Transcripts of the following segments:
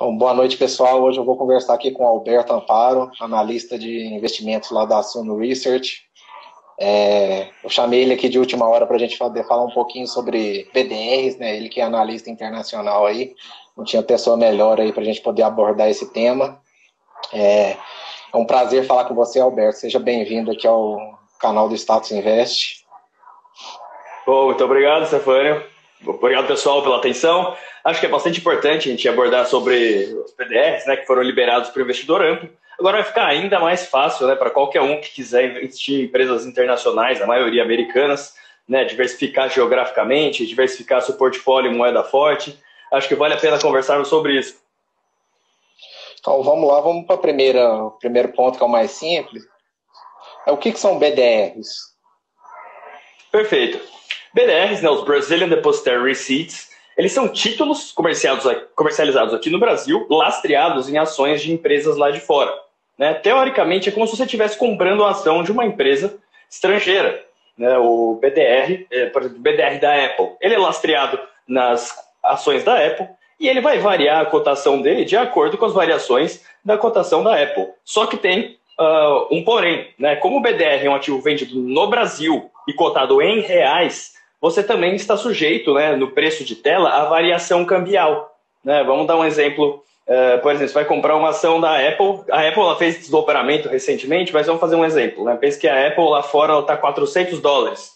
Bom, boa noite, pessoal. Hoje eu vou conversar aqui com o Alberto Amparo, analista de investimentos lá da Suno Research. Eu chamei ele aqui de última hora para a gente falar um pouquinho sobre BDRs, né? Ele que é analista internacional aí, não tinha pessoa melhor aí para a gente poder abordar esse tema. É um prazer falar com você, Alberto. Seja bem-vindo aqui ao canal do Status Invest. Bom, muito obrigado, Stefânio. Obrigado, pessoal, pela atenção. Acho que é bastante importante a gente abordar sobre os PDRs, né, que foram liberados para o investidor amplo. Agora vai ficar ainda mais fácil, né, para qualquer um que quiser investir em empresas internacionais, a maioria americanas, né, diversificar geograficamente, diversificar seu portfólio em moeda forte. Acho que vale a pena conversarmos sobre isso. Então vamos lá, vamos para o primeiro ponto, que é o mais simples. O que são BDRs? Perfeito. BDRs, né, os Brazilian Depositary Receipts, eles são títulos comercializados aqui no Brasil, lastreados em ações de empresas lá de fora. Né? Teoricamente, é como se você estivesse comprando a ação de uma empresa estrangeira. Né? O BDR, por exemplo, o BDR da Apple, ele é lastreado nas ações da Apple e ele vai variar a cotação dele de acordo com as variações da cotação da Apple. Só que tem um porém, né? Como o BDR é um ativo vendido no Brasil e cotado em reais, você também está sujeito, né, no preço de tela, à variação cambial. Né? Vamos dar um exemplo. Por exemplo, você vai comprar uma ação da Apple. A Apple ela fez desdobramento recentemente, mas vamos fazer um exemplo. Né? Pense que a Apple lá fora está $400.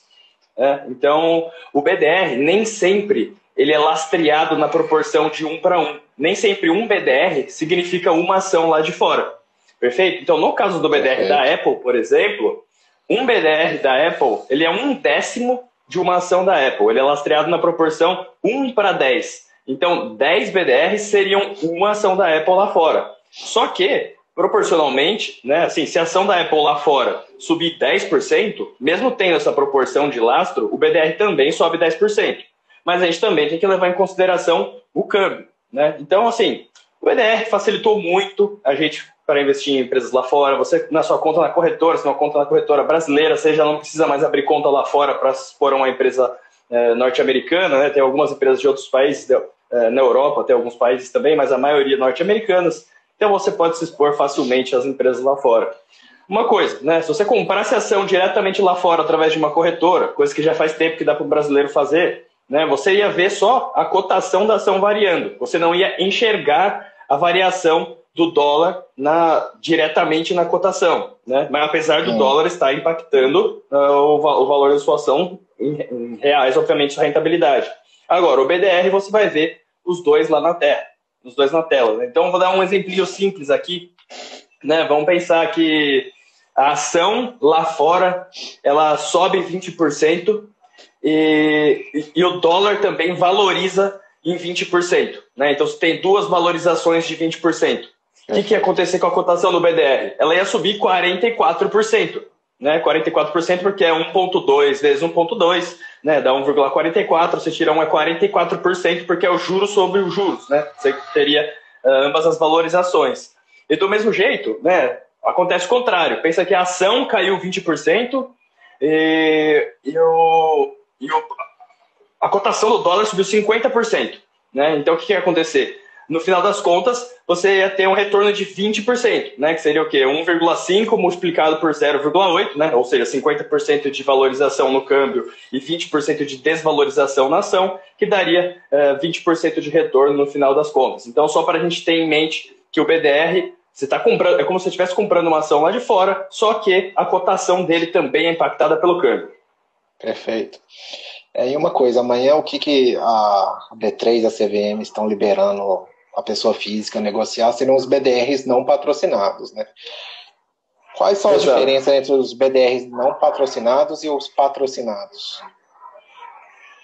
Né? Então, o BDR nem sempre ele é lastreado na proporção de 1 para 1. Nem sempre um BDR significa uma ação lá de fora. Perfeito? Então, no caso do BDR da Apple, por exemplo, um BDR da Apple ele é 1/10 de uma ação da Apple. Ele é lastreado na proporção 1 para 10. Então, 10 BDRs seriam uma ação da Apple lá fora. Só que, proporcionalmente, né, assim, se a ação da Apple lá fora subir 10%, mesmo tendo essa proporção de lastro, o BDR também sobe 10%. Mas a gente também tem que levar em consideração o câmbio. Né? Então, assim, o BDR facilitou muito a gente para investir em empresas lá fora. Você, na sua conta na corretora, se uma conta na corretora brasileira, você já não precisa mais abrir conta lá fora para expor uma empresa norte-americana. Né? Tem algumas empresas de outros países, na Europa tem alguns países também, mas a maioria norte-americanas. Então você pode se expor facilmente às empresas lá fora. Uma coisa, né? Se você comprasse ação diretamente lá fora através de uma corretora, coisa que já faz tempo que dá para o brasileiro fazer, né? Você ia ver só a cotação da ação variando. Você não ia enxergar a variação do dólar diretamente na cotação, né? Mas apesar do dólar estar impactando o valor da sua ação em reais, obviamente, a rentabilidade. Agora, o BDR você vai ver os dois lá na terra, os dois na tela. Né? Então, vou dar um exemplinho simples aqui. Né? Vamos pensar que a ação lá fora ela sobe 20% e o dólar também valoriza em 20%. Né? Então, você tem duas valorizações de 20%. O que ia acontecer com a cotação do BDR? Ela ia subir 44%. Né? 44% porque é 1,2 vezes 1,2, né? Dá 1,44, você tira 1 é 44%, porque é o juros sobre os juros. Né? Você teria ambas as valorizações. E do mesmo jeito, né, acontece o contrário. Pensa que a ação caiu 20% a cotação do dólar subiu 50%. Né? Então, o que ia acontecer? No final das contas, você ia ter um retorno de 20%, né? Que seria o quê? 1,5 multiplicado por 0,8, né? Ou seja, 50% de valorização no câmbio e 20% de desvalorização na ação, que daria 20% de retorno no final das contas. Então, só para a gente ter em mente que o BDR, você está comprando, é como se você estivesse comprando uma ação lá de fora, só que a cotação dele também é impactada pelo câmbio. Perfeito. E uma coisa, amanhã o que a B3 e a CVM estão liberando a pessoa física negociar serão os BDRs não patrocinados, né? Quais são as diferenças entre os BDRs não patrocinados e os patrocinados?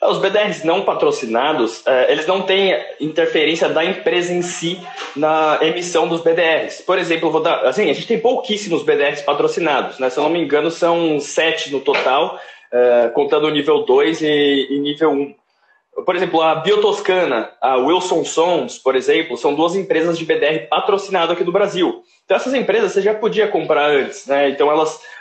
Os BDRs não patrocinados, eles não têm interferência da empresa em si na emissão dos BDRs. Por exemplo, a gente tem pouquíssimos BDRs patrocinados, né? Se eu não me engano, são 7 no total, contando o nível 2 e nível 1. Por exemplo, a Biotoscana, a Wilson Sons, por exemplo, são duas empresas de BDR patrocinado aqui do Brasil. Então, essas empresas você já podia comprar antes, né? Então,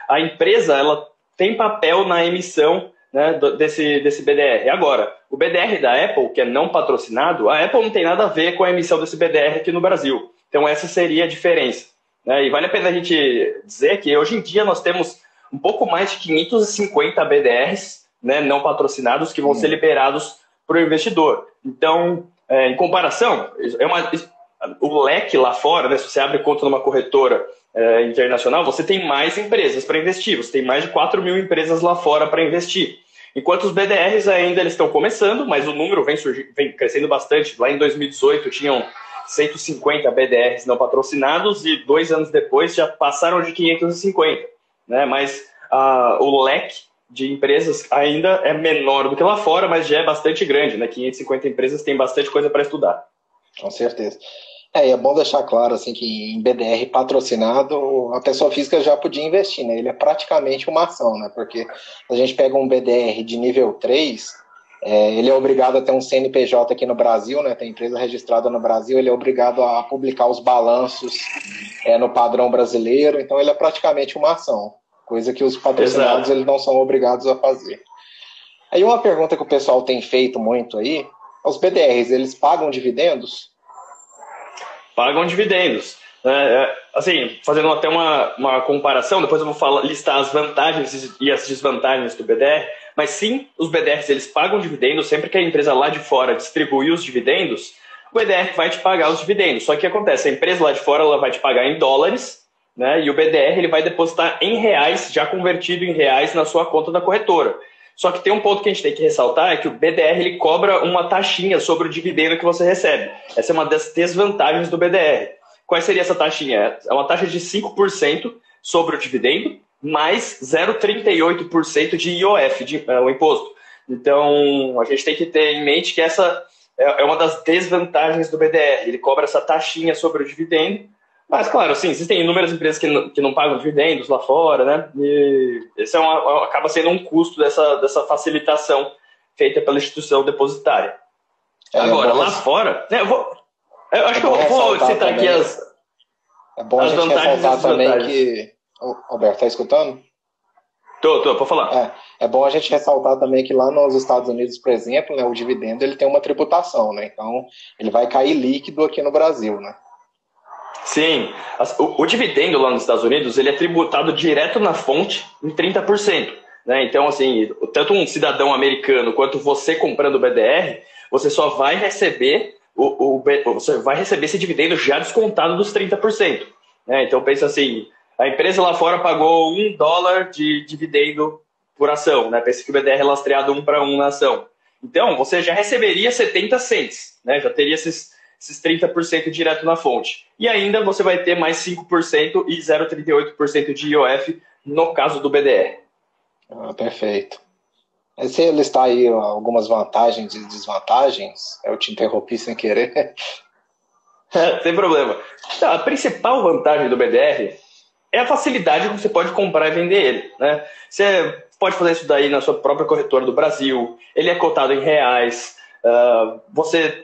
a empresa ela tem papel na emissão né, desse BDR. Agora, o BDR da Apple, que é não patrocinado, a Apple não tem nada a ver com a emissão desse BDR aqui no Brasil. Então, essa seria a diferença, né? E vale a pena a gente dizer que hoje em dia nós temos um pouco mais de 550 BDRs, né, não patrocinados, que vão ser liberados para o investidor. Então, em comparação, o leque lá fora, né, se você abre conta numa corretora internacional, você tem mais empresas para investir, você tem mais de 4 mil empresas lá fora para investir. Enquanto os BDRs ainda eles estão começando, mas o número vem crescendo bastante. Lá em 2018 tinham 150 BDRs não patrocinados e 2 anos depois já passaram de 550. Né? Mas o leque de empresas ainda é menor do que lá fora, mas já é bastante grande. Né? 550 empresas tem bastante coisa para estudar. Com certeza. É bom deixar claro assim, que em BDR patrocinado, a pessoa física já podia investir, né? Ele é praticamente uma ação, né? Porque a gente pega um BDR de nível 3, ele é obrigado a ter um CNPJ aqui no Brasil, né? Tem empresa registrada no Brasil, ele é obrigado a publicar os balanços no padrão brasileiro, então ele é praticamente uma ação, coisa que os patrocinados eles não são obrigados a fazer. Aí uma pergunta que o pessoal tem feito muito aí, os BDRs, eles pagam dividendos? Pagam dividendos. Assim, fazendo até uma comparação, depois eu vou listar as vantagens e as desvantagens do BDR, mas sim, os BDRs eles pagam dividendos, sempre que a empresa lá de fora distribuir os dividendos, o BDR vai te pagar os dividendos. Só que o que acontece? A empresa lá de fora ela vai te pagar em dólares, né, e o BDR ele vai depositar em reais, já convertido em reais na sua conta da corretora. Só que tem um ponto que a gente tem que ressaltar, é que o BDR ele cobra uma taxinha sobre o dividendo que você recebe. Essa é uma das desvantagens do BDR. Qual seria essa taxinha? É uma taxa de 5% sobre o dividendo, mais 0,38% de IOF, o imposto. Então, a gente tem que ter em mente que essa é uma das desvantagens do BDR. Ele cobra essa taxinha sobre o dividendo. Mas, claro, sim, existem inúmeras empresas que não pagam dividendos lá fora, né? E esse acaba sendo um custo dessa facilitação feita pela instituição depositária. Agora, lá fora, né, eu acho que eu vou citar aqui as vantagens e desvantagens. Também que... Alberto, tá escutando? Tô, pode falar. É bom a gente ressaltar também que lá nos Estados Unidos, por exemplo, né, o dividendo ele tem uma tributação, né? Então, ele vai cair líquido aqui no Brasil, né? Sim, o dividendo lá nos Estados Unidos ele é tributado direto na fonte em 30%. Né? Então, assim, tanto um cidadão americano quanto você comprando o BDR, você só vai receber você vai receber esse dividendo já descontado dos 30%. Né? Então, pensa assim, a empresa lá fora pagou $1 de dividendo por ação. Né? Pensa que o BDR é lastreado 1 para 1 na ação. Então, você já receberia 70 cents, né? Já teria esses 30% direto na fonte. E ainda você vai ter mais 5% e 0,38% de IOF no caso do BDR. Perfeito. Você listar aí algumas vantagens e desvantagens? Eu te interrompi sem querer. Sem problema. Então, a principal vantagem do BDR é a facilidade que você pode comprar e vender ele. Né? Você pode fazer isso daí na sua própria corretora do Brasil, ele é cotado em reais, você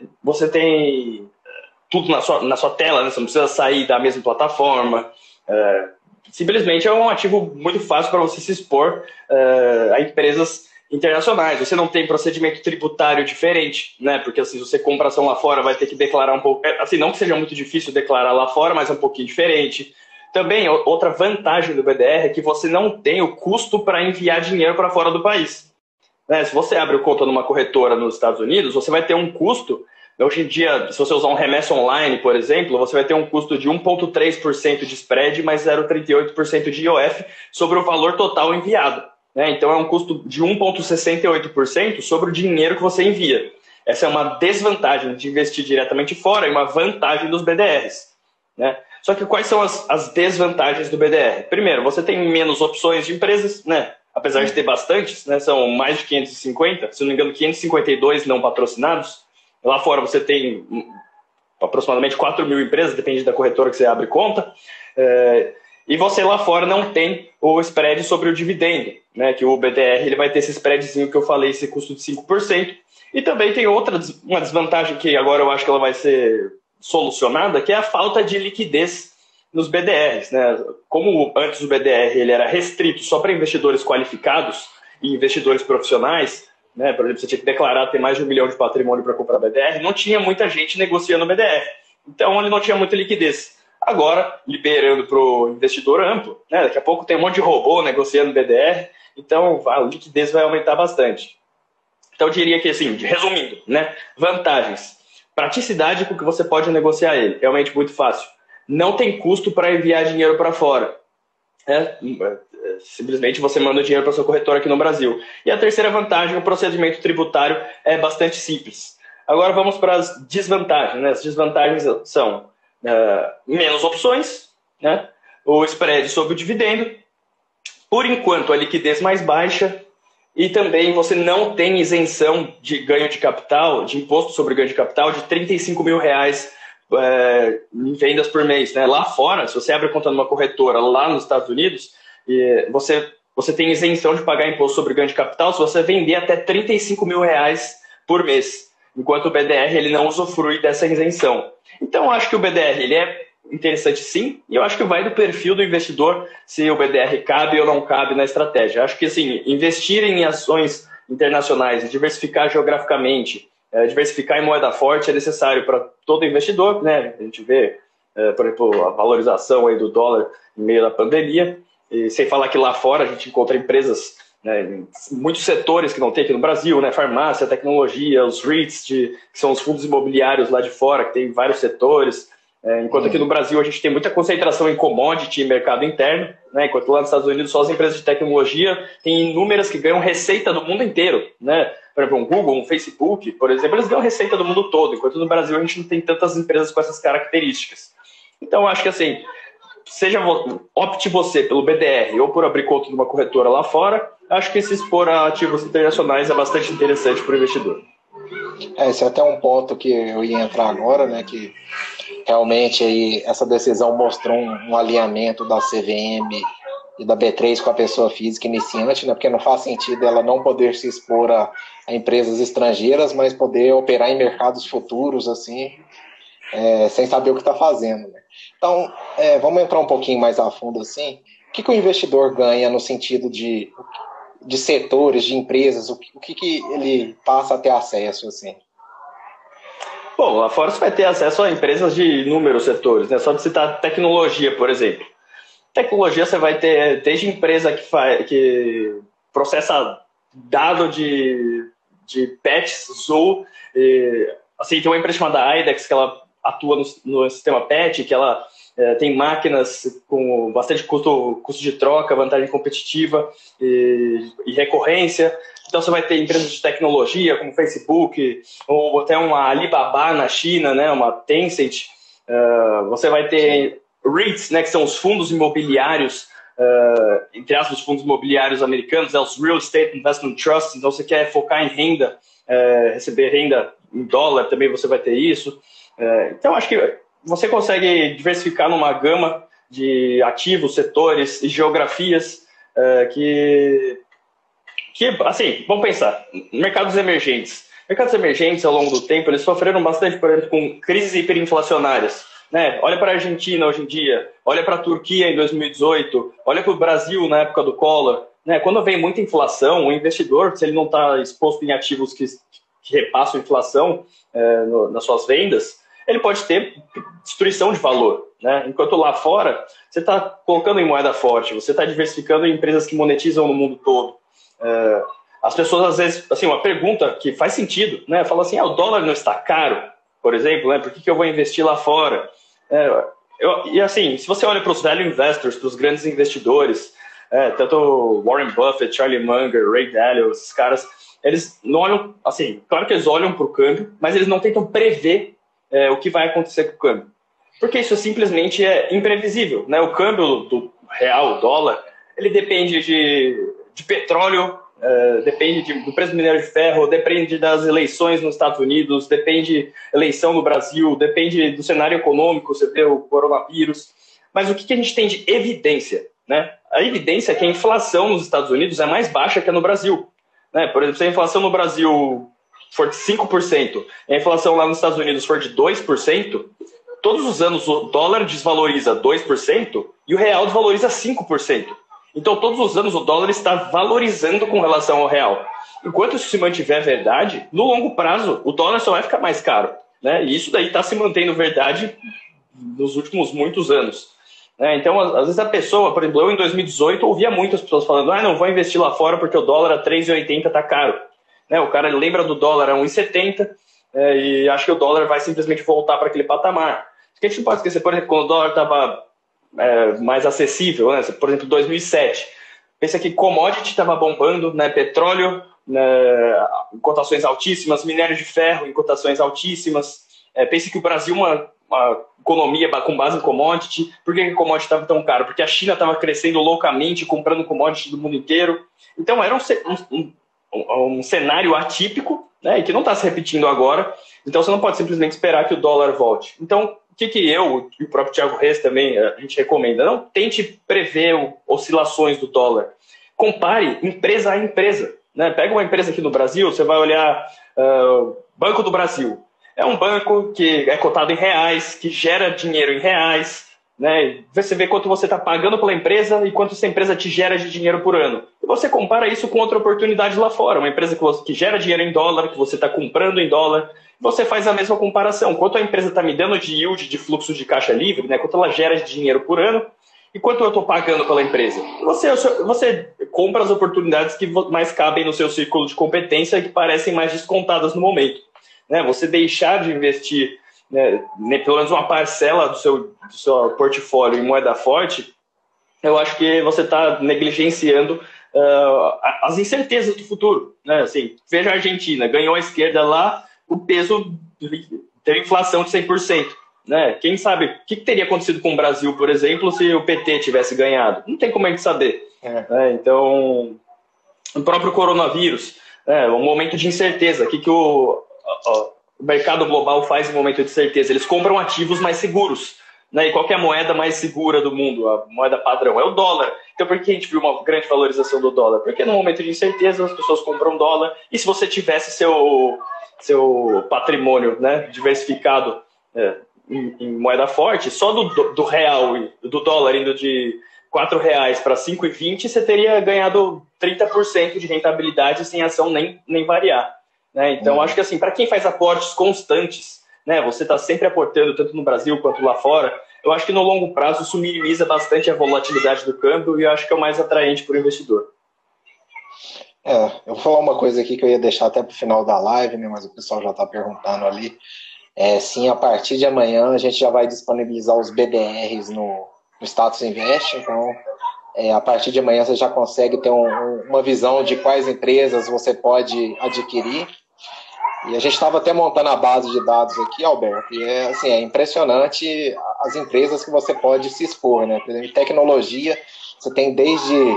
tem tudo na sua tela, né? Você não precisa sair da mesma plataforma. Simplesmente é um ativo muito fácil para você se expor a empresas internacionais. Você não tem procedimento tributário diferente, né? Porque assim, se você compra ação lá fora, vai ter que declarar um pouco. Assim, não que seja muito difícil declarar lá fora, mas é um pouquinho diferente. Também, outra vantagem do BDR é que você não tem o custo para enviar dinheiro para fora do país. Né? Se você abre conta numa corretora nos Estados Unidos, você vai ter um custo. Hoje em dia, se você usar um remessa online, por exemplo, você vai ter um custo de 1,3% de spread mais 0,38% de IOF sobre o valor total enviado. Né? Então, é um custo de 1,68% sobre o dinheiro que você envia. Essa é uma desvantagem de investir diretamente fora e uma vantagem dos BDRs. Né? Só que quais são as desvantagens do BDR? Primeiro, você tem menos opções de empresas, né? Apesar de ter bastantes, né? São mais de 550, se não me engano, 552 não patrocinados. Lá fora você tem aproximadamente 4 mil empresas, depende da corretora que você abre conta. E você lá fora não tem o spread sobre o dividendo, né? Que o BDR ele vai ter esse spreadzinho que eu falei, esse custo de 5%. E também tem uma desvantagem que agora eu acho que ela vai ser solucionada, que é a falta de liquidez nos BDRs. Né? Como antes o BDR ele era restrito só para investidores qualificados, e investidores profissionais, né? Por exemplo, você tinha que declarar ter mais de 1 milhão de patrimônio para comprar BDR, não tinha muita gente negociando BDR. Então, ele não tinha muita liquidez. Agora, liberando para o investidor amplo, né? Daqui a pouco tem um monte de robô negociando BDR, então a liquidez vai aumentar bastante. Então, eu diria que, assim, resumindo, né? Vantagens. Praticidade com que você pode negociar ele. Realmente muito fácil. Não tem custo para enviar dinheiro para fora. Simplesmente você manda o dinheiro para sua corretora aqui no Brasil. E a terceira vantagem, o procedimento tributário é bastante simples. Agora vamos para as desvantagens, né? As desvantagens são menos opções, né? O spread sobre o dividendo, por enquanto a liquidez mais baixa, e também você não tem isenção de ganho de capital, de imposto sobre ganho de capital, de R$35 mil em vendas por mês, né? Lá fora, se você abre conta numa corretora lá nos Estados Unidos, você tem isenção de pagar imposto sobre ganho de capital se você vender até R$35 mil por mês, enquanto o BDR ele não usufrui dessa isenção. Então, eu acho que o BDR ele é interessante sim, e eu acho que vai do perfil do investidor se o BDR cabe ou não cabe na estratégia. Eu acho que assim, investir em ações internacionais, diversificar geograficamente, diversificar em moeda forte é necessário para todo investidor, né? A gente vê, por exemplo, a valorização aí do dólar em meio da pandemia, e sem falar que lá fora a gente encontra empresas, né, em muitos setores que não tem aqui no Brasil, né? Farmácia, tecnologia, os REITs, que são os fundos imobiliários lá de fora, que tem vários setores. Enquanto aqui no Brasil a gente tem muita concentração em commodity e mercado interno, né? Enquanto lá nos Estados Unidos só as empresas de tecnologia tem inúmeras que ganham receita do mundo inteiro, né? Por exemplo, um Google, um Facebook, por exemplo, eles ganham receita do mundo todo, enquanto no Brasil a gente não tem tantas empresas com essas características. Então, eu acho que assim, opte você pelo BDR ou por abrir conta numa corretora lá fora, acho que se expor a ativos internacionais é bastante interessante para o investidor. Esse é até um ponto que eu ia entrar agora, né, que realmente aí essa decisão mostrou um alinhamento da CVM e da B3 com a pessoa física iniciante, né, porque não faz sentido ela não poder se expor a empresas estrangeiras, mas poder operar em mercados futuros, assim, sem saber o que está fazendo, né? Então, vamos entrar um pouquinho mais a fundo, assim. O que o investidor ganha no sentido de setores, de empresas, o que ele passa a ter acesso, assim? Bom, lá fora você vai ter acesso a empresas de inúmeros setores, né? Só de citar tecnologia, por exemplo. Tecnologia você vai ter desde empresa que processa dado de pets, zoo, assim, tem uma empresa chamada IDEX, que ela atua no sistema pet, que ela tem máquinas com bastante custo de troca, vantagem competitiva e recorrência. Então você vai ter empresas de tecnologia como Facebook, ou até uma Alibaba na China, né, uma Tencent. Você vai ter REITs, né, que são os fundos imobiliários, entre aspas, os fundos imobiliários americanos, os Real Estate Investment Trusts. Então você quer focar em renda, receber renda em dólar, também você vai ter isso. Então acho que você consegue diversificar numa gama de ativos, setores e geografias que assim, vamos pensar, mercados emergentes. Mercados emergentes, ao longo do tempo, eles sofreram bastante, por exemplo, com crises hiperinflacionárias, né? Olha para a Argentina hoje em dia, olha para a Turquia em 2018, olha para o Brasil na época do Collor, né? Quando vem muita inflação, o investidor, se ele não está exposto em ativos que repassam inflação nas suas vendas, ele pode ter destruição de valor, né? Enquanto lá fora, você está colocando em moeda forte, você está diversificando em empresas que monetizam no mundo todo. As pessoas, às vezes, assim, uma pergunta que faz sentido, né? Fala assim, o dólar não está caro, por exemplo, né? Por que eu vou investir lá fora? E assim, se você olha para os value investors, para os grandes investidores, tanto Warren Buffett, Charlie Munger, Ray Dalio, esses caras, eles não olham, assim, claro que eles olham para o câmbio, mas eles não tentam prever o que vai acontecer com o câmbio. Porque isso simplesmente é imprevisível, né? O câmbio do real, dólar, ele depende de petróleo, depende do preço do minério de ferro, depende das eleições nos Estados Unidos, depende da eleição no Brasil, depende do cenário econômico, você vê o coronavírus. Mas o que a gente tem de evidência, né? A evidência é que a inflação nos Estados Unidos é mais baixa que a no Brasil, né? Por exemplo, se a inflação no Brasil for de 5%, e a inflação lá nos Estados Unidos for de 2%, todos os anos o dólar desvaloriza 2% e o real desvaloriza 5%. Então, todos os anos, o dólar está valorizando com relação ao real. Enquanto isso se mantiver verdade, no longo prazo, o dólar só vai ficar mais caro, né? E isso daí está se mantendo verdade nos últimos muitos anos. Então, às vezes a pessoa, por exemplo, eu em 2018 ouvia muitas pessoas falando, não vou investir lá fora porque o dólar a 3,80 está caro. O cara lembra do dólar a 1,70 e acha que o dólar vai simplesmente voltar para aquele patamar. A gente não pode esquecer, por exemplo, quando o dólar estava mais acessível, né? Por exemplo, 2007. Pensa que commodity estava bombando, né? Petróleo em cotações altíssimas, minério de ferro em cotações altíssimas. Pensa que o Brasil, uma economia com base em commodity. Por que a commodity estava tão caro? Porque a China estava crescendo loucamente, comprando commodity do mundo inteiro. Então, era um cenário atípico, né, e que não está se repetindo agora. Então, você não pode simplesmente esperar que o dólar volte. Então, o que eu e o próprio Thiago Reis também a gente recomenda? Não tente prever oscilações do dólar. Compare empresa a empresa. Né? Pega uma empresa aqui no Brasil, você vai olhar Banco do Brasil. É um banco que é cotado em reais, que gera dinheiro em reais, né? Você vê quanto você está pagando pela empresa e quanto essa empresa te gera de dinheiro por ano. E você compara isso com outra oportunidade lá fora, uma empresa que gera dinheiro em dólar, que você está comprando em dólar, você faz a mesma comparação. Quanto a empresa está me dando de yield, de fluxo de caixa livre, né? Quanto ela gera de dinheiro por ano e quanto eu estou pagando pela empresa. Você compra as oportunidades que mais cabem no seu círculo de competência e que parecem mais descontadas no momento. Né? Você deixar de investir pelo menos uma parcela do seu portfólio em moeda forte, eu acho que você está negligenciando as incertezas do futuro. Né? Assim, veja a Argentina, ganhou a esquerda lá, o peso teve inflação de 100%. Né? Quem sabe o que teria acontecido com o Brasil, por exemplo, se o PT tivesse ganhado? Não tem como a gente saber. Né? Então, o próprio coronavírus, um momento de incerteza. O que o mercado global faz em momento de certeza? Eles compram ativos mais seguros. Né? E qual que é a moeda mais segura do mundo? A moeda padrão é o dólar. Então, por que a gente viu uma grande valorização do dólar? Porque no momento de incerteza as pessoas compram dólar. E se você tivesse seu patrimônio, né, diversificado em moeda forte, só do real e do dólar indo de R$4 para 5,20, você teria ganhado 30% de rentabilidade sem ação nem variar. Né? Então, acho que assim, para quem faz aportes constantes, né, você está sempre aportando tanto no Brasil quanto lá fora, eu acho que no longo prazo isso minimiza bastante a volatilidade do câmbio e eu acho que é o mais atraente para o investidor. Eu vou falar uma coisa aqui que eu ia deixar até para o final da live, né, mas o pessoal já está perguntando ali. Sim, a partir de amanhã a gente já vai disponibilizar os BDRs no Status Invest, então a partir de amanhã você já consegue ter uma visão de quais empresas você pode adquirir. E a gente estava até montando a base de dados aqui, Alberto, e é impressionante as empresas que você pode se expor, né? Por exemplo, em tecnologia, você tem desde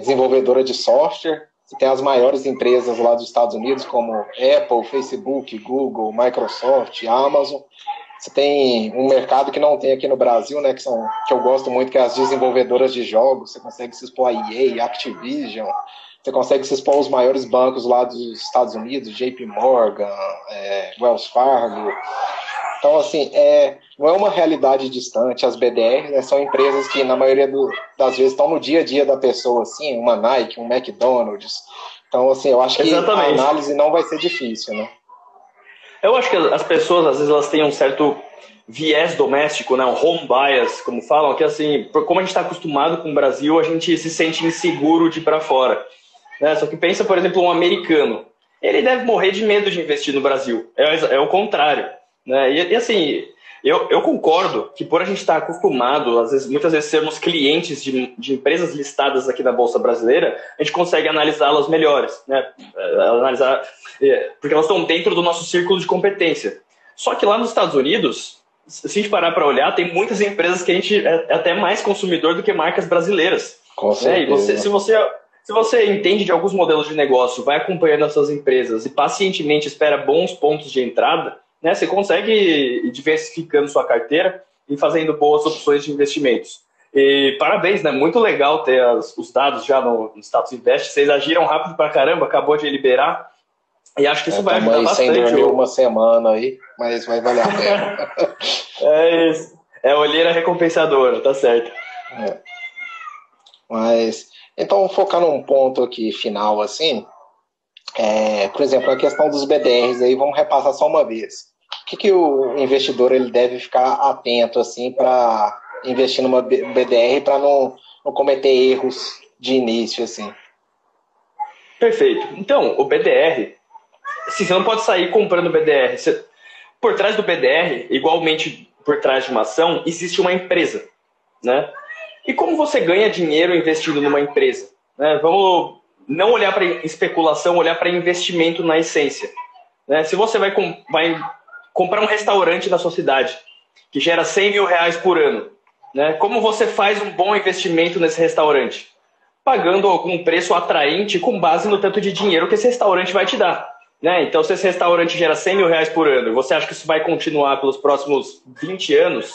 desenvolvedora de software, você tem as maiores empresas lá dos Estados Unidos, como Apple, Facebook, Google, Microsoft, Amazon. Você tem um mercado que não tem aqui no Brasil, né, que eu gosto muito, que é as desenvolvedoras de jogos. Você consegue se expor a EA, Activision, você consegue se expor aos maiores bancos lá dos Estados Unidos, JP Morgan, Wells Fargo. Então, assim, não é uma realidade distante. As BDRs, né, são empresas que, na maioria das vezes, estão no dia a dia da pessoa, assim, uma Nike, um McDonald's. Então, assim, eu acho que Exatamente. a análise não vai ser difícil, né? Eu acho que as pessoas, às vezes, elas têm um certo viés doméstico, né, um home bias, como falam, que assim, como a gente está acostumado com o Brasil, a gente se sente inseguro de ir para fora. Né? Só que pensa, por exemplo, um americano. Ele deve morrer de medo de investir no Brasil. É o contrário. Né? E assim, eu concordo que por a gente estar acostumado, muitas vezes sermos clientes de empresas listadas aqui na Bolsa Brasileira, a gente consegue analisá-las melhores, né? Porque elas estão dentro do nosso círculo de competência. Só que lá nos Estados Unidos, se a gente parar para olhar, tem muitas empresas que a gente é até mais consumidor do que marcas brasileiras. Com certeza. E se você entende de alguns modelos de negócio, vai acompanhando essas empresas e pacientemente espera bons pontos de entrada, né, você consegue ir diversificando sua carteira e fazendo boas opções de investimentos. E parabéns, né? Muito legal ter os dados já no Status Invest. Vocês agiram rápido pra caramba, acabou de liberar. E acho que isso vai ajudar bastante. Sem dormir uma semana aí, mas vai valer a pena. É isso. É olheira recompensadora, tá certo. Mas, então, focar num ponto aqui final, assim, por exemplo, a questão dos BDRs aí, vamos repassar só uma vez. O que o investidor ele deve ficar atento, assim, para investir numa BDR para não cometer erros de início, assim? Perfeito. Então, o BDR, assim, você não pode sair comprando BDR. Por trás do BDR, igualmente por trás de uma ação, existe uma empresa, né? E como você ganha dinheiro investindo numa empresa? Né? Vamos não olhar para especulação, olhar para investimento na essência. Né? Se você vai comprar um restaurante na sua cidade, que gera 100 mil reais por ano, né? Como você faz um bom investimento nesse restaurante? Pagando algum preço atraente com base no tanto de dinheiro que esse restaurante vai te dar. Né? Então, se esse restaurante gera 100 mil reais por ano, você acha que isso vai continuar pelos próximos 20 anos?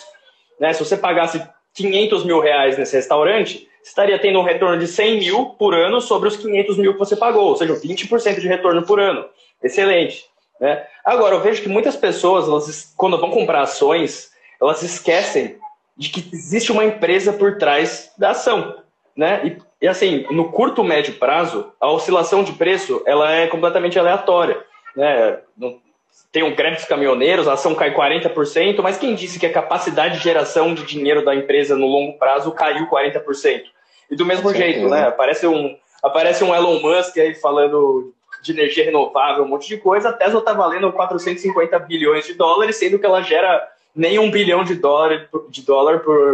Né? Se você pagasse 500 mil reais nesse restaurante, você estaria tendo um retorno de 100 mil por ano sobre os 500 mil que você pagou, ou seja, 20% de retorno por ano. Excelente. Né? Agora, eu vejo que muitas pessoas, quando vão comprar ações, elas esquecem de que existe uma empresa por trás da ação. Né? E assim, no curto, médio prazo, a oscilação de preço ela é completamente aleatória. Né? Tem um greve dos caminhoneiros, a ação cai 40%, mas quem disse que a capacidade de geração de dinheiro da empresa no longo prazo caiu 40%? E do mesmo jeito, né? Aparece um Elon Musk aí falando de energia renovável, um monte de coisa, a Tesla está valendo 450 bilhões de dólares, sendo que ela gera nem $1 bilhão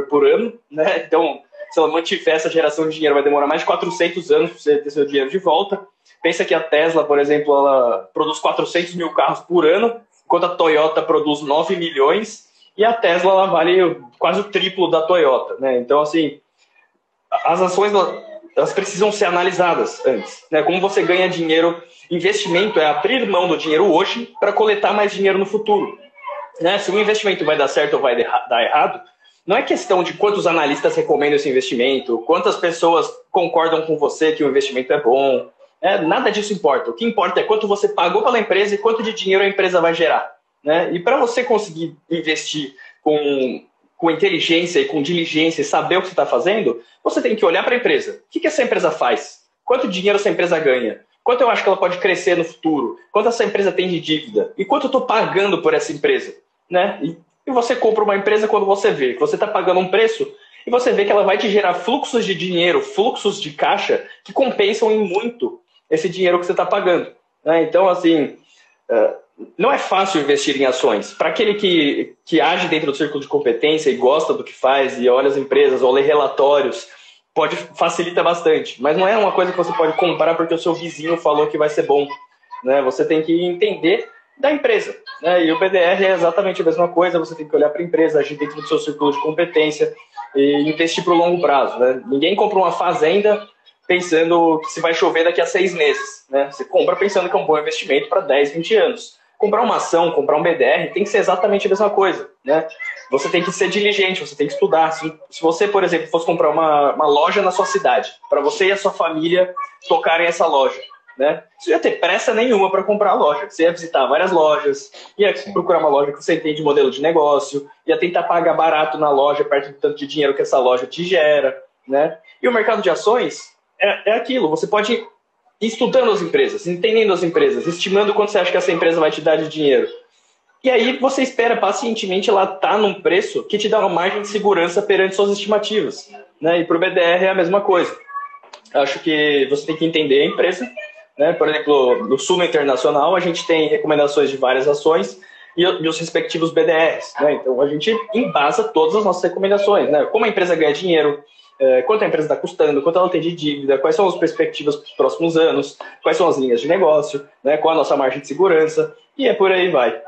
por ano, né? Então, se ela mantiver essa geração de dinheiro, vai demorar mais de 400 anos para você ter seu dinheiro de volta. Pensa que a Tesla, por exemplo, ela produz 400 mil carros por ano, enquanto a Toyota produz 9 milhões, e a Tesla ela vale quase o triplo da Toyota. Né? Então, assim, as ações elas precisam ser analisadas antes. Né? Como você ganha dinheiro, investimento é abrir mão do dinheiro hoje para coletar mais dinheiro no futuro. Né? Se o investimento vai dar certo ou vai dar errado, não é questão de quantos analistas recomendam esse investimento, quantas pessoas concordam com você que o investimento é bom. Nada disso importa. O que importa é quanto você pagou pela empresa e quanto de dinheiro a empresa vai gerar. Né? E para você conseguir investir com inteligência e com diligência e saber o que você está fazendo, você tem que olhar para a empresa. O que essa empresa faz? Quanto dinheiro essa empresa ganha? Quanto eu acho que ela pode crescer no futuro? Quanto essa empresa tem de dívida? E quanto eu estou pagando por essa empresa? Né? E você compra uma empresa quando você vê que você está pagando um preço e você vê que ela vai te gerar fluxos de dinheiro, fluxos de caixa que compensam em muito esse dinheiro que você está pagando. Né? Então, assim, não é fácil investir em ações. Para aquele que age dentro do círculo de competência e gosta do que faz e olha as empresas ou lê relatórios, facilita bastante. Mas não é uma coisa que você pode comprar porque o seu vizinho falou que vai ser bom. Né? Você tem que entender da empresa. Né? E o BDR é exatamente a mesma coisa, você tem que olhar para a empresa, agir dentro do seu círculo de competência e investir para o longo prazo. Né? Ninguém compra uma fazenda pensando que se vai chover daqui a 6 meses. Né? Você compra pensando que é um bom investimento para 10, 20 anos. Comprar uma ação, comprar um BDR, tem que ser exatamente a mesma coisa. Né? Você tem que ser diligente, você tem que estudar. Se você, por exemplo, fosse comprar uma loja na sua cidade, para você e a sua família tocarem essa loja, né? Você ia ter pressa nenhuma para comprar a loja. Você ia visitar várias lojas, ia procurar uma loja que você entende modelo de negócio, ia tentar pagar barato na loja, perto do tanto de dinheiro que essa loja te gera. Né? E o mercado de ações é aquilo. Você pode ir estudando as empresas, entendendo as empresas, estimando quanto você acha que essa empresa vai te dar de dinheiro. E aí você espera pacientemente ela estar num preço que te dá uma margem de segurança perante suas estimativas. Né? E para o BDR é a mesma coisa. Acho que você tem que entender a empresa. Né? Por exemplo, no Suno Internacional, a gente tem recomendações de várias ações e os respectivos BDRs. Né? Então, a gente embasa todas as nossas recomendações. Né? Como a empresa ganha dinheiro, quanto a empresa está custando, quanto ela tem de dívida, quais são as perspectivas para os próximos anos, quais são as linhas de negócio, né? Qual a nossa margem de segurança, e por aí vai.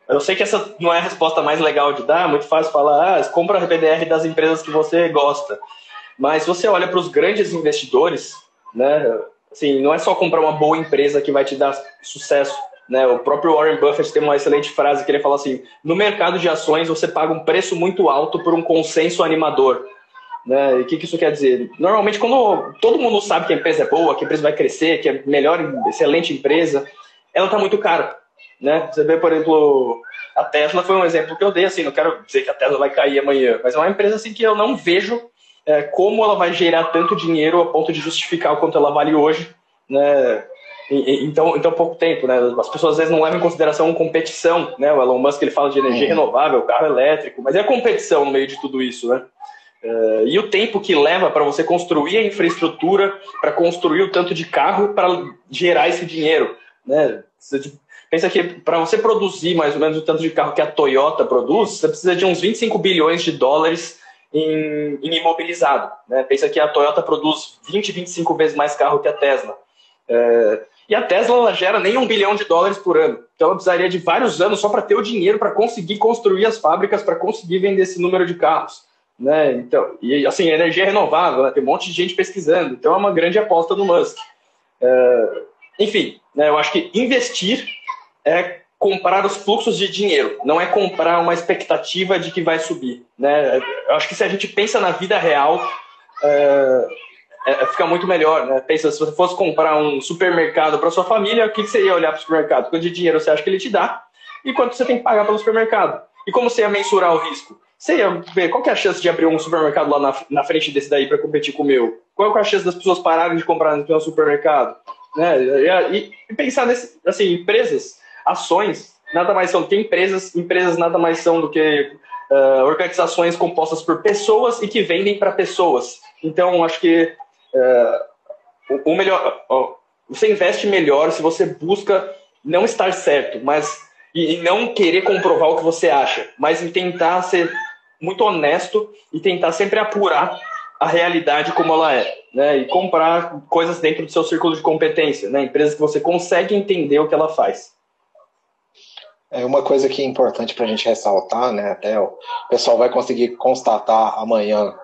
Eu sei que essa não é a resposta mais legal de dar, é muito fácil falar, compra a BDR das empresas que você gosta. Mas se você olha para os grandes investidores, né? Assim, não é só comprar uma boa empresa que vai te dar sucesso. Né? O próprio Warren Buffett tem uma excelente frase que ele fala assim: no mercado de ações você paga um preço muito alto por um consenso animador. Né? E o que isso quer dizer? Normalmente, quando todo mundo sabe que a empresa é boa, que a empresa vai crescer, que é melhor, excelente empresa, ela está muito cara. Né? Você vê, por exemplo, a Tesla foi um exemplo que eu dei. Assim, não quero dizer que a Tesla vai cair amanhã, mas é uma empresa assim, que eu não vejo como ela vai gerar tanto dinheiro a ponto de justificar o quanto ela vale hoje, né? Então pouco tempo, né? As pessoas às vezes não levam em consideração competição, né? O Elon Musk ele fala de energia renovável, carro elétrico, mas é a competição no meio de tudo isso, né? E o tempo que leva para você construir a infraestrutura, para construir o tanto de carro para gerar esse dinheiro, né? Você pensa que para você produzir mais ou menos o tanto de carro que a Toyota produz, você precisa de uns 25 bilhões de dólares em imobilizado, né? Pensa que a Toyota produz 20, 25 vezes mais carro que a Tesla. E a Tesla ela gera nem $1 bilhão por ano. Então ela precisaria de vários anos só para ter o dinheiro para conseguir construir as fábricas, para conseguir vender esse número de carros, né? Então, e assim, energia renovável, né? Tem um monte de gente pesquisando. Então é uma grande aposta do Musk. Enfim, né? Eu acho que investir é comprar os fluxos de dinheiro, não é comprar uma expectativa de que vai subir, né? Eu acho que se a gente pensa na vida real, fica muito melhor, né? Pensa, se você fosse comprar um supermercado para sua família, o que você ia olhar para o supermercado? Quanto de dinheiro você acha que ele te dá e quanto você tem que pagar pelo supermercado? E como você ia mensurar o risco? Você ia ver qual que é a chance de abrir um supermercado lá na frente desse daí para competir com o meu? Qual que é a chance das pessoas pararem de comprar no supermercado? Né? E pensar nesse, assim, empresas, ações, nada mais são que empresas nada mais são do que organizações compostas por pessoas e que vendem para pessoas. Então, acho que o melhor, você investe melhor se você busca não estar certo, mas e não querer comprovar o que você acha, mas em tentar ser muito honesto e tentar sempre apurar a realidade como ela é, né? E comprar coisas dentro do seu círculo de competência, né? Empresas que você consegue entender o que ela faz. Uma coisa que é importante para a gente ressaltar, né? Até o pessoal vai conseguir constatar amanhã,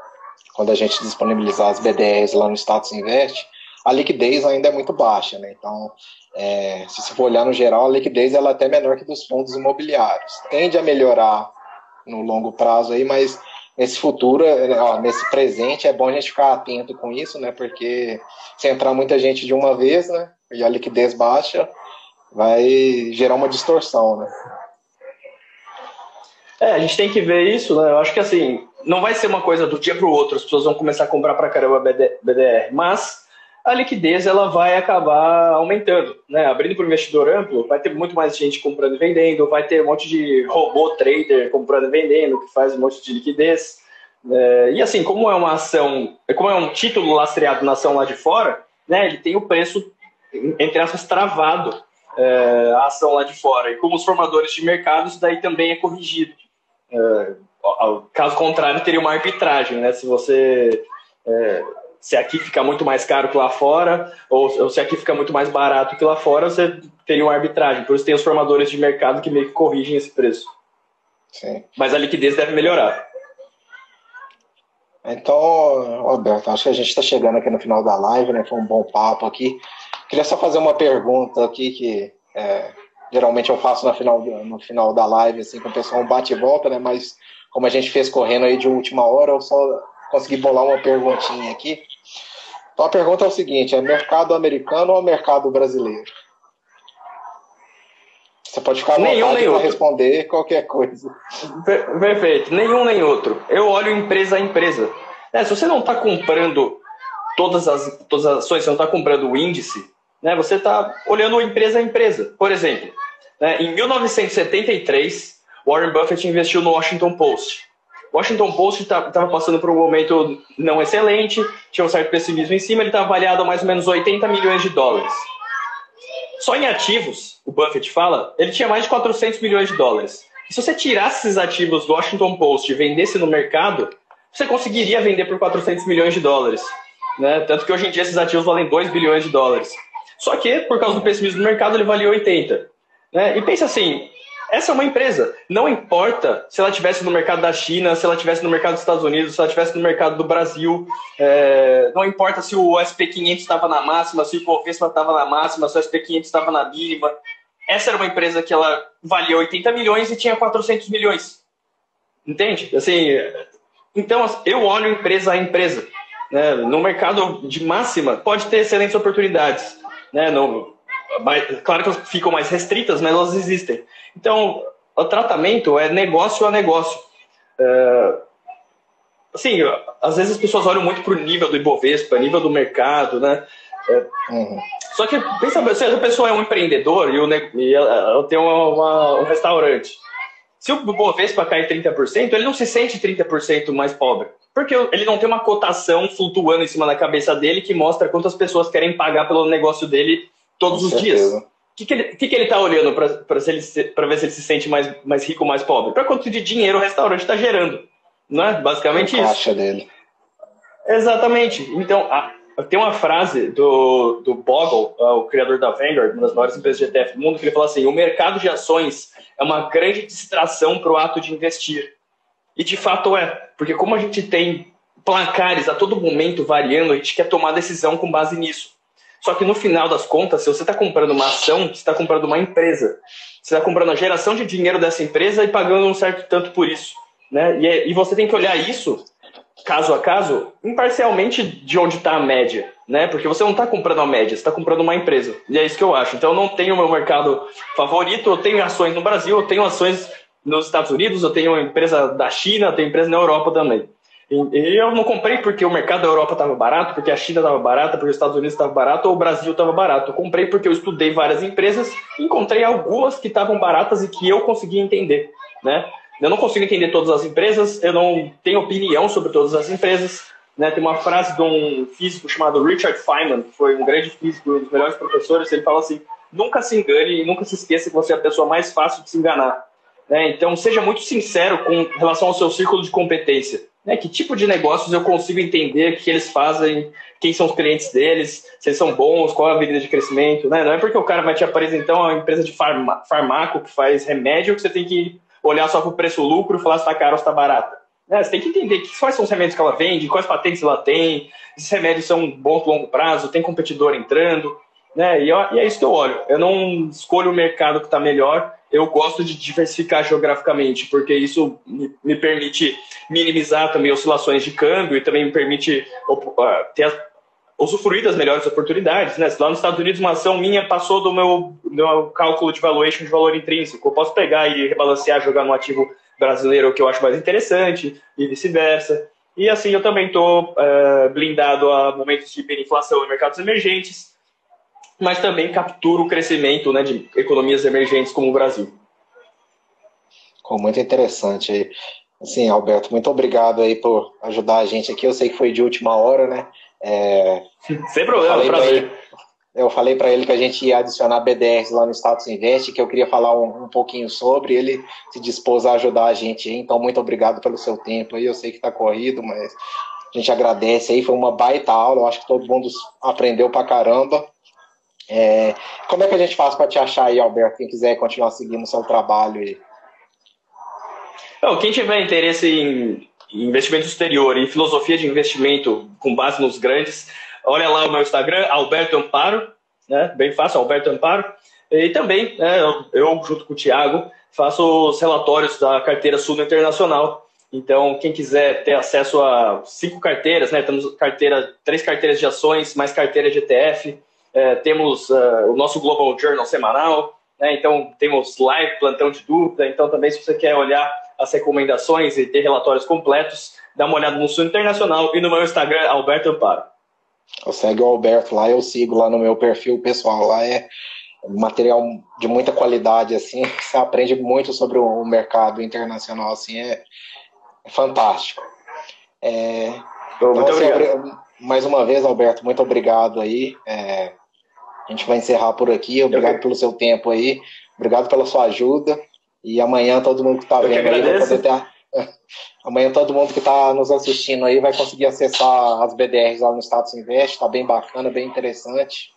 quando a gente disponibilizar as BDRs lá no Status Invest, a liquidez ainda é muito baixa, né? Então, se você for olhar no geral, a liquidez ela é até menor que dos fundos imobiliários. Tende a melhorar no longo prazo aí, mas nesse futuro, nesse presente, é bom a gente ficar atento com isso, né? Porque se entrar muita gente de uma vez, né? E a liquidez baixa, vai gerar uma distorção, né? A gente tem que ver isso, né? Eu acho que assim, não vai ser uma coisa do dia para o outro, as pessoas vão começar a comprar para caramba BDR, mas a liquidez ela vai acabar aumentando, né? Abrindo para o investidor amplo, vai ter muito mais gente comprando e vendendo, vai ter um monte de robô trader comprando e vendendo, que faz um monte de liquidez. E assim, como é uma ação, como é um título lastreado na ação lá de fora, né? Ele tem o preço, entre aspas, travado, a ação lá de fora. E como os formadores de mercado, isso daí também é corrigido. Caso contrário, teria uma arbitragem, né? Se aqui fica muito mais caro que lá fora, ou se aqui fica muito mais barato que lá fora, você teria uma arbitragem. Por isso tem os formadores de mercado que meio que corrigem esse preço. Sim. Mas a liquidez deve melhorar. Então, Roberto, acho que a gente está chegando aqui no final da live, né? Foi um bom papo aqui. Queria só fazer uma pergunta aqui que geralmente eu faço no final da live, assim, com o pessoal, um bate e volta, né? Mas como a gente fez correndo aí de última hora, eu só consegui bolar uma perguntinha aqui. Então a pergunta é o seguinte: é mercado americano ou mercado brasileiro? Você pode ficar à vontade para responder qualquer coisa. Perfeito. Nenhum nem outro. Eu olho empresa a empresa. Se você não está comprando todas as ações, você não está comprando o índice, né, você está olhando empresa a empresa. Por exemplo, em 1973, Warren Buffett investiu no Washington Post. O Washington Post estava passando por um momento não excelente, tinha um certo pessimismo em cima, ele estava avaliado a mais ou menos $80 milhões. Só em ativos, o Buffett fala, ele tinha mais de $400 milhões. E se você tirasse esses ativos do Washington Post e vendesse no mercado, você conseguiria vender por $400 milhões. Né? Tanto que hoje em dia esses ativos valem $2 bilhões. Só que, por causa do pessimismo do mercado, ele valia 80. Né? E pensa assim, essa é uma empresa. Não importa se ela estivesse no mercado da China, se ela estivesse no mercado dos Estados Unidos, se ela estivesse no mercado do Brasil. Não importa se o SP500 estava na máxima, se o Ibovespa estava na máxima, se o SP500 estava na mínima. Essa era uma empresa que ela valia 80 milhões e tinha 400 milhões. Entende? Assim, então, eu olho empresa a empresa. Né? No mercado de máxima, pode ter excelentes oportunidades. Né? Claro que elas ficam mais restritas, mas elas existem. Então, o tratamento é negócio a negócio. assim, às vezes as pessoas olham muito para o nível do Ibovespa, nível do mercado, né? Só que, pensa, se a pessoa é um empreendedor e ela tem um restaurante, se o Ibovespa cai 30%, ele não se sente 30% mais pobre. Porque ele não tem uma cotação flutuando em cima da cabeça dele que mostra quantas pessoas querem pagar pelo negócio dele todos os dias. O que ele está olhando para ver se ele se sente mais rico ou mais pobre? Para quanto de dinheiro o restaurante está gerando. Não é? Basicamente isso. A caixa dele. Exatamente. Então, tem uma frase do Bogle, o criador da Vanguard, uma das maiores empresas de ETF do mundo, que ele fala assim: o mercado de ações é uma grande distração para o ato de investir. E de fato porque como a gente tem placares a todo momento variando, a gente quer tomar decisão com base nisso. Só que no final das contas, se você está comprando uma ação, você está comprando uma empresa. Você está comprando a geração de dinheiro dessa empresa e pagando um certo tanto por isso. Né? E você tem que olhar isso, caso a caso, imparcialmente de onde está a média. Né? Porque você não está comprando a média, você está comprando uma empresa. E é isso que eu acho. Então eu não tenho o meu mercado favorito, eu tenho ações no Brasil, eu tenho ações nos Estados Unidos, eu tenho uma empresa da China, eu tenho empresa na Europa também. E eu não comprei porque o mercado da Europa estava barato, porque a China estava barata, porque os Estados Unidos estavam barato ou o Brasil estava barato. Eu comprei porque eu estudei várias empresas e encontrei algumas que estavam baratas e que eu conseguia entender. Né? Eu não consigo entender todas as empresas, eu não tenho opinião sobre todas as empresas. Né? Tem uma frase de um físico chamado Richard Feynman, que foi um grande físico, um dos melhores professores. Ele fala assim: nunca se engane e nunca se esqueça que você é a pessoa mais fácil de se enganar. Né? Então, seja muito sincero com relação ao seu círculo de competência. Né? Que tipo de negócios eu consigo entender, o que eles fazem, quem são os clientes deles, se eles são bons, qual é a avenida de crescimento. Né? Não é porque o cara vai te apresentar uma empresa de farmaco que faz remédio que você tem que olhar só para o preço-lucro e falar se está caro ou se está barato. Né? Você tem que entender quais são os remédios que ela vende, quais patentes ela tem, esses remédios são bons a longo prazo, tem competidor entrando. Né? E é isso que eu olho. Eu não escolho o mercado que está melhor. Eu gosto de diversificar geograficamente, porque isso me permite minimizar também oscilações de câmbio e também me permite usufruir das melhores oportunidades. Né? Se lá nos Estados Unidos uma ação minha passou do meu cálculo de valuation de valor intrínseco, eu posso pegar e rebalancear, jogar no ativo brasileiro que eu acho mais interessante e vice-versa. E assim eu também estou blindado a momentos de hiperinflação em mercados emergentes, mas também captura o crescimento, né, de economias emergentes como o Brasil. Muito interessante aí. Assim, Alberto, muito obrigado aí por ajudar a gente aqui. Eu sei que foi de última hora, né? Sem problema, prazer. Eu falei para ele que a gente ia adicionar BDRs lá no Status Invest, que eu queria falar um pouquinho sobre. Ele se dispôs a ajudar a gente aí. Então, muito obrigado pelo seu tempo aí. Eu sei que está corrido, mas a gente agradece aí. Foi uma baita aula. Eu acho que todo mundo aprendeu pra caramba. Como é que a gente faz para te achar aí, Alberto? Quem quiser continuar seguindo o seu trabalho aí. Quem tiver interesse em investimento exterior e filosofia de investimento com base nos grandes, olha lá o meu Instagram, Alberto Amparo, né? Bem fácil, Alberto Amparo. E também, eu junto com o Thiago, faço os relatórios da carteira Suno Internacional. Então, quem quiser ter acesso a 5 carteiras, né? Temos 3 carteiras de ações, mais carteira de ETF. Temos o nosso Global Journal semanal, né? Então temos live, plantão de dúvida. Então também, se você quer olhar as recomendações e ter relatórios completos, dá uma olhada no Suno Internacional e no meu Instagram, Alberto Amparo. Eu segue o Alberto lá, eu sigo lá no meu perfil pessoal. Lá é material de muita qualidade, assim, você aprende muito sobre o mercado internacional, assim, é fantástico. Muito obrigado. Mais uma vez, Alberto, muito obrigado aí. A gente vai encerrar por aqui. Obrigado pelo seu tempo aí. Obrigado pela sua ajuda. E amanhã todo mundo que está vendo aí vai poder ter... Amanhã todo mundo que está nos assistindo aí vai conseguir acessar as BDRs lá no Status Invest. Está bem bacana, bem interessante.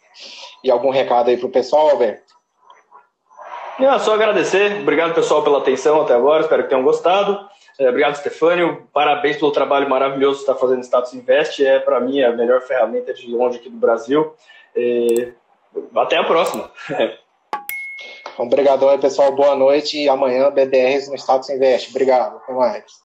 E algum recado aí para o pessoal, Alberto? Só agradecer. Obrigado, pessoal, pela atenção até agora. Espero que tenham gostado. Obrigado, Stefânio. Parabéns pelo trabalho maravilhoso que você está fazendo no Status Invest. Para mim, a melhor ferramenta de longe aqui do Brasil. Até a próxima. Obrigadão aí, pessoal. Boa noite. E amanhã, BDRs no Status Invest. Obrigado. Até mais.